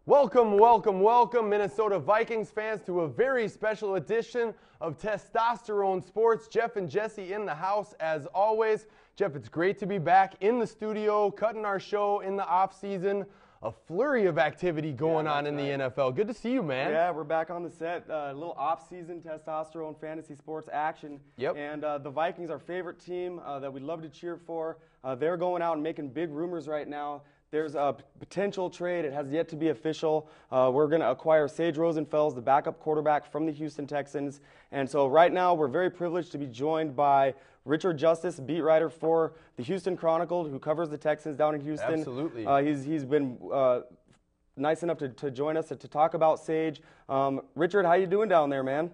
Welcome, welcome, welcome, Minnesota Vikings fans, to a very special edition of Testosterone Sports. Jeff and Jesse in the house as always. Jeff, it's great to be back in the studio, cutting our show in the off season. A flurry of activity going on in the NFL. Good to see you, man. Yeah, we're back on the set. A little off-season testosterone fantasy sports action. Yep. And the Vikings, our favorite team that we love to cheer for, they're going out and making big rumors right now. There's a potential trade. It has yet to be official. We're going to acquire Sage Rosenfels, the backup quarterback from the Houston Texans. And so right now we're very privileged to be joined by Richard Justice, beat writer for the Houston Chronicle, who covers the Texans down in Houston. Absolutely. He's been nice enough to join us to talk about Sage. Richard, how you doing down there, man?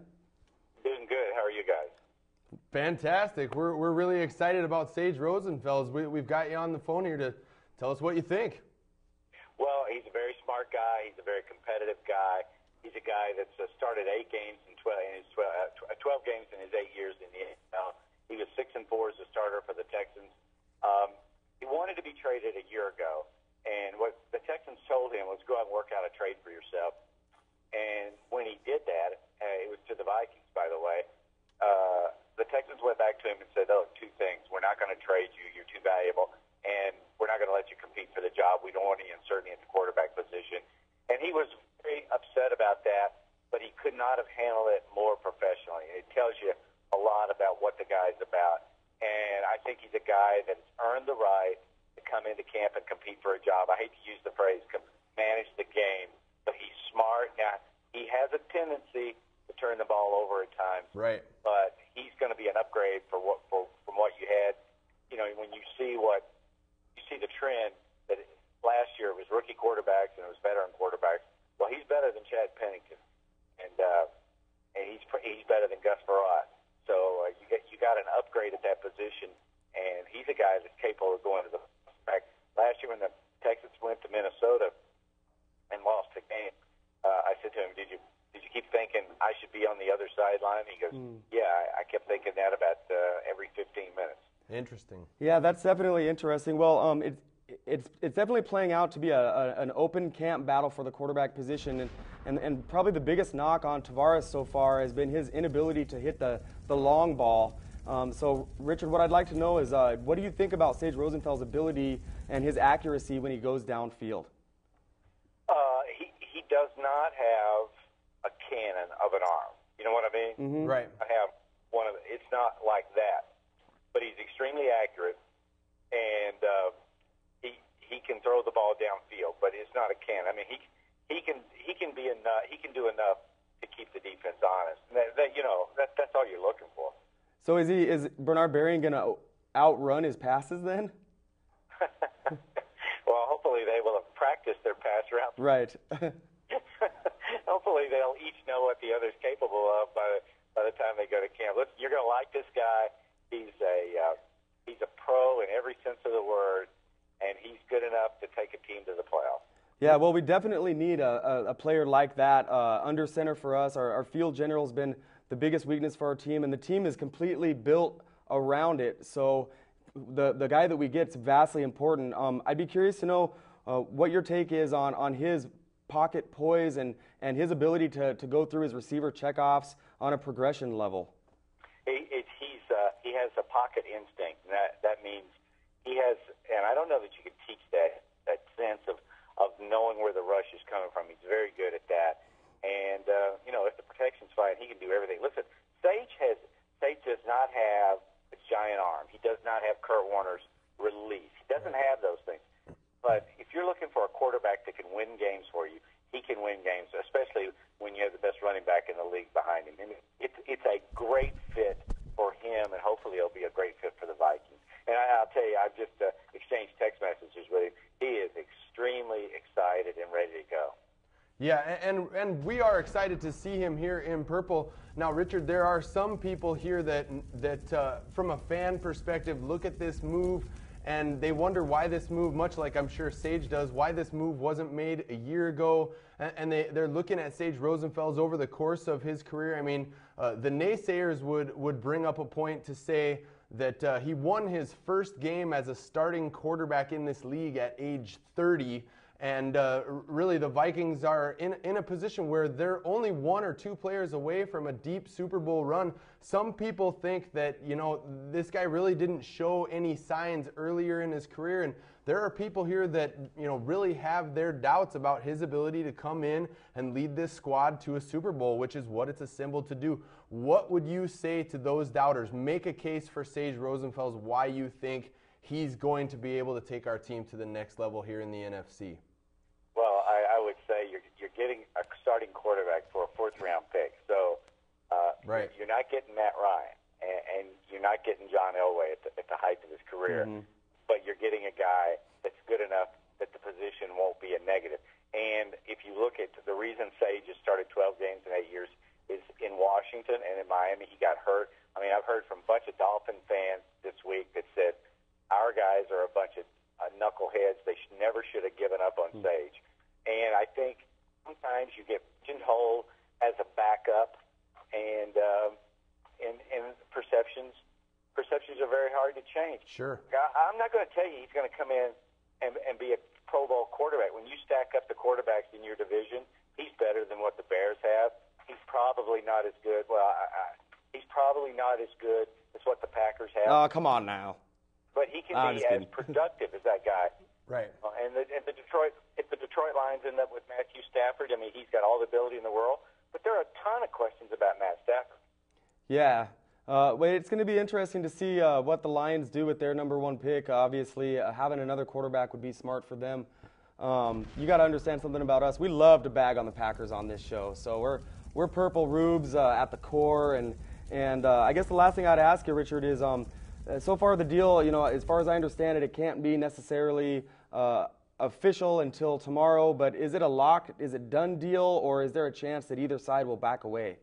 Doing good. How are you guys? Fantastic. We're really excited about Sage Rosenfels. We've got you on the phone here to tell us what you think. Well, he's a very smart guy. He's a very competitive guy. He's a guy that's started 12 games in his 8 years in the NFL. He was 6-4 as a starter for the Texans. He wanted to be traded a year ago, and what the Texans told him was go out and work out a trade for yourself. And when he did that, it was to the Vikings, by the way. The Texans went back to him and said, "Oh, two things: we're not going to trade you. You're too valuable, and we're not going to let you compete for the job. We don't want any uncertainty at the quarterback position." And he was very upset about that, but he could not have handled it more professionally. It tells you a lot about what the guy's about. And I think he's a guy that's earned the right to come into camp and compete for a job. I hate to use the phrase manage the game, but he's smart. Now, he has a tendency to turn the ball over at times. Right. But he's going to be an upgrade from what you had. You know, when you see the trend that last year it was rookie quarterbacks and it was veteran quarterbacks. Well, he's better than Chad Pennington, and he's better than Gus Frerotte. So you got an upgrade at that position, and he's a guy that's capable of going to the back. Last year when the Texans went to Minnesota and lost the game, I said to him, "Did you keep thinking I should be on the other sideline?" He goes, "Yeah, I kept thinking that about every 15 minutes." Interesting. Yeah, that's definitely interesting. Well, it's definitely playing out to be an open camp battle for the quarterback position, and probably the biggest knock on Tavares so far has been his inability to hit the long ball. So, Richard, what I'd like to know is what do you think about Sage Rosenfel's ability and his accuracy when he goes downfield? He does not have a cannon of an arm. You know what I mean? Mm-hmm. Right. I have it's not like that, but he's extremely accurate, and he can throw the ball downfield, but it's not a cannon. I mean, he can do enough to keep the defense honest. And that's all you're looking for. So is Bernard Berrian going to outrun his passes then? Well, hopefully they will have practiced their pass route. Right. Hopefully they'll each know what the other's capable of by the time they go to camp. Listen, you're going to like this guy. He's a pro in every sense of the word, and he's good enough to take a team to the playoffs. Yeah, well, we definitely need a player like that under center for us. Our field general has been the biggest weakness for our team, and the team is completely built around it. So the guy that we get is vastly important. I'd be curious to know what your take is on his pocket poise and his ability to go through his receiver checkoffs on a progression level. He has a pocket instinct, and that means he has, and I don't know that you can teach that sense of knowing where the rush is coming from. He's very good at that. And, if the protection's fine, he can do everything. Listen, Sage does not have a giant arm. He does not have Kurt Warner's release. He doesn't have those things. But if you're looking for a quarterback that can win games for you, he can win games, especially when you have the best running back in the league behind him. And it's a great fit for him, and hopefully it'll be a great fit for the Vikings. And I'll tell you, I've just exchanged text messages with him. He is extremely excited and ready to go. Yeah, and we are excited to see him here in purple. Now, Richard, there are some people here that from a fan perspective, look at this move and they wonder why this move, much like I'm sure Sage does, why this move wasn't made a year ago. And they're looking at Sage Rosenfels over the course of his career. I mean, the naysayers would bring up a point to say that he won his first game as a starting quarterback in this league at age 30. And really, the Vikings are in a position where they're only 1 or 2 players away from a deep Super Bowl run. Some people think that, this guy really didn't show any signs earlier in his career. And there are people here that, really have their doubts about his ability to come in and lead this squad to a Super Bowl, which is what it's assembled to do. What would you say to those doubters? Make a case for Sage Rosenfels why you think he's going to be able to take our team to the next level here in the NFC. Well, I would say you're getting a starting quarterback for a 4th-round pick. So right. You're not getting Matt Ryan, and you're not getting John Elway at the height of his career. Mm-hmm. But you're getting a guy that's good enough that the position won't be a negative. And if you look at the reason Sage has started 12 games in 8 years is in Washington and in Miami, he got hurt. I mean, I've heard from a bunch of Dolphin fans this week that said our guys are a bunch of knuckleheads. They never should have given up on Sage. And I think sometimes you get pigeonholed as a backup, and perceptions are very hard to change. Sure. I'm not going to tell you he's going to come in and be a Pro Bowl quarterback. When you stack up the quarterbacks in your division, he's better than what the Bears have. He's probably not as good. Well, he's probably not as good as what the Packers have. Oh, come on now. But he can be as productive as that guy. Right. And the Detroit, if the Detroit Lions end up with Matthew Stafford, I mean, he's got all the ability in the world. But there are a ton of questions about Matt Stafford. Yeah. It's going to be interesting to see what the Lions do with their number 1 pick. Obviously, having another quarterback would be smart for them. You got to understand something about us. We love to bag on the Packers on this show. So we're purple rubes at the core. And I guess the last thing I'd ask you, Richard, is so far the deal, as far as I understand it, it can't be necessarily official until tomorrow. But is it a lock? Is it done deal? Or is there a chance that either side will back away?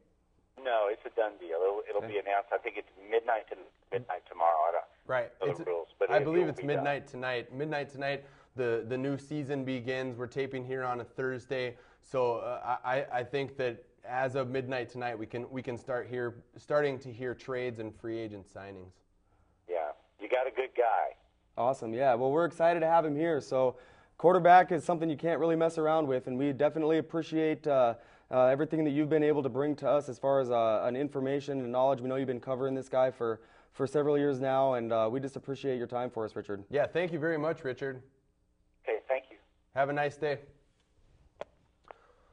No, it's a done deal. It'll be announced. I think it's midnight tomorrow. I don't know the rules, but I believe it's midnight tonight. Midnight tonight, the new season begins. We're taping here on a Thursday, so I think that as of midnight tonight, we can starting to hear trades and free agent signings. Yeah, you got a good guy. Awesome. Yeah. Well, we're excited to have him here. So, quarterback is something you can't really mess around with, and we definitely appreciate everything that you've been able to bring to us as far as an information and knowledge. We know you've been covering this guy for several years now, and we just appreciate your time for us, Richard. Yeah, thank you very much, Richard. Okay, thank you. Have a nice day.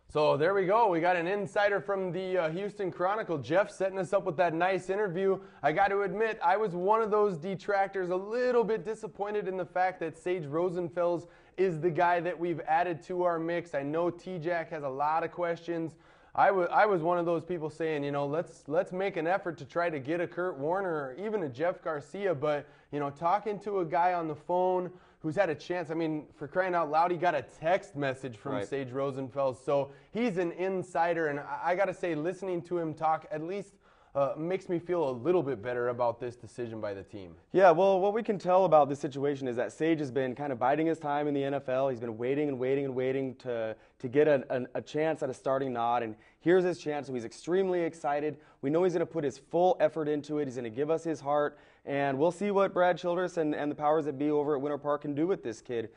So there we go. We got an insider from the Houston Chronicle. Jeff setting us up with that nice interview. I got to admit, I was one of those detractors, a little bit disappointed in the fact that Sage Rosenfels is the guy that we've added to our mix. I know T-Jack has a lot of questions. I was one of those people saying, let's make an effort to try to get a Kurt Warner or even a Jeff Garcia. But, talking to a guy on the phone who's had a chance, I mean, for crying out loud, he got a text message from Sage Rosenfels. So he's an insider. And I got to say, listening to him talk at least makes me feel a little bit better about this decision by the team. Yeah, well, what we can tell about this situation is that Sage has been kind of biding his time in the NFL. He's been waiting and waiting and waiting to get a chance at a starting nod, and here's his chance, so he's extremely excited. We know he's going to put his full effort into it. He's going to give us his heart, and we'll see what Brad Childress and the powers that be over at Winter Park can do with this kid.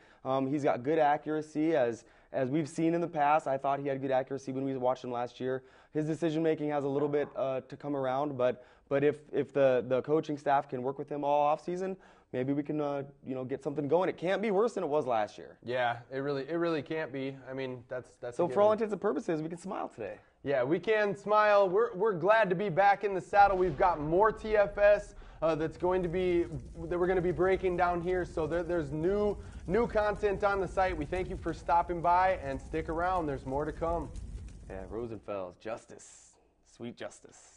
He's got good accuracy, as we've seen in the past. I thought he had good accuracy when we watched him last year. His decision-making has a little bit to come around, but if the coaching staff can work with him all offseason, maybe we can get something going. It can't be worse than it was last year. Yeah, it really can't be. I mean, that's so for all intents and purposes, we can smile today. Yeah, we can smile. We're glad to be back in the saddle. We've got more TFS that we're going to be breaking down here. So there's new content on the site. We thank you for stopping by, and stick around. There's more to come. Yeah, Rosenfels, justice, sweet justice.